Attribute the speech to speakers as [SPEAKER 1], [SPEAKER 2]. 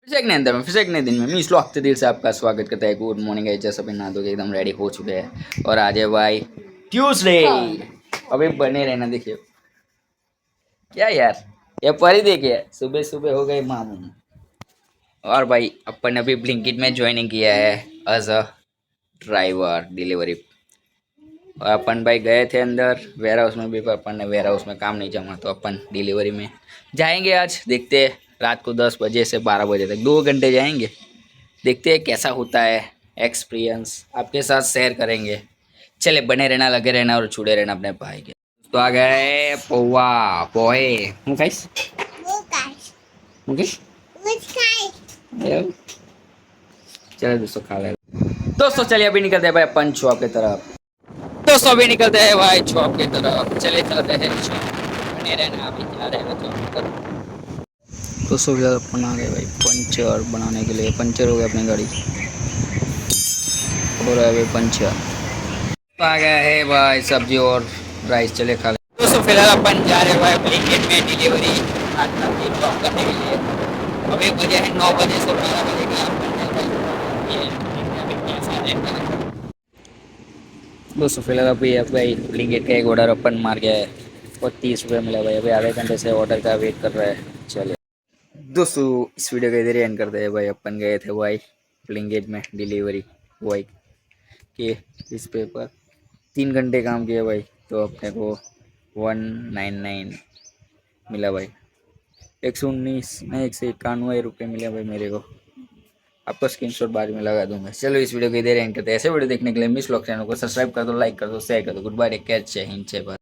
[SPEAKER 1] फिर से एक नए दिन में मैं इसलो हफ्ते दिल से आपका स्वागत करता है। गुड मॉर्निंग है, जैसा भी नहा धो के एकदम रेडी हो चुके हैं और आज है भाई ट्यूसडे। अभी बने रहना, देखिए क्या यार, ये परी देखिए सुबह सुबह हो गए मामू। और भाई अपन ने अभी ब्लिंकिट में ज्वाइनिंग किया है एज अ ड्राइवर डिलीवरी। और अपन भाई गए थे अंदर वेयर हाउस में भी, पर अपन ने वेयर हाउस में काम नहीं जमा तो अपन डिलीवरी में जाएंगे। आज देखते हैं, रात को 10 बजे से 12 बजे तक 2 घंटे जाएंगे। देखते हैं कैसा होता है, एक्सपीरियंस आपके साथ शेयर करेंगे। चले बने रहना, लगे रहना और छुड़े रहना अपने भाई के। तो आ गए पोवा पोहे। હું ખાઈશ હું ખાઈશ એવું? चलो दोस्तों खा ले। दोस्तों चलिए अभी निकलते हैं भाई अपन शॉप की तरफ। दोस्तों अभी निकलते हैं भाई शॉप की तरफ, चले चलते हैं शॉप। बने रहना, अभी जा रहे हैं शॉप की तरफ। दोस्तों फिलहाल अपन आ गए भाई पंचर बनाने के लिए। पंचर हो गया अपनी गाड़ी, हो रहा है भाई पंचर। तो आ गया है भाई सब्जी और राइस, चले खा ले। दोस्तों फिलहाल अपन जा रहे हैं भाई ब्लिंकिट में डिलीवरी ड्रॉप करने के लिए। अभी बजे है 9 बजे से 12 बजे का अपन है भाई। ये अभी कैसा है दोस्तों, फिलहाल अभी भाई ब्लिंकिट का एक ऑर्डर अपन मार गया है और 30 रुपये मिला भाई। अभी आधे घंटे से ऑर्डर का वेट कर रहा है। चले दोस्तों इस वीडियो का इधर ही एंड करते हैं भाई। अपन गए थे भाई ब्लिंकिट में डिलीवरी बॉय के इस पे पर 3 घंटे काम किया भाई, तो अपने को 199 मिला भाई। 119 नहीं 191 रुपये मिला भाई मेरे को। आपको स्क्रीनशॉट बाद में लगा दूंगा। चलो इस वीडियो को इधर एंड करते हैं। ऐसे वीडियो देखने के लिए मिस लॉक चैनल को सब्सक्राइब कर दो, लाइक कर दो, शेयर कर दो। गुड बाय, टेक केयर, जय हिंद, जय भारत।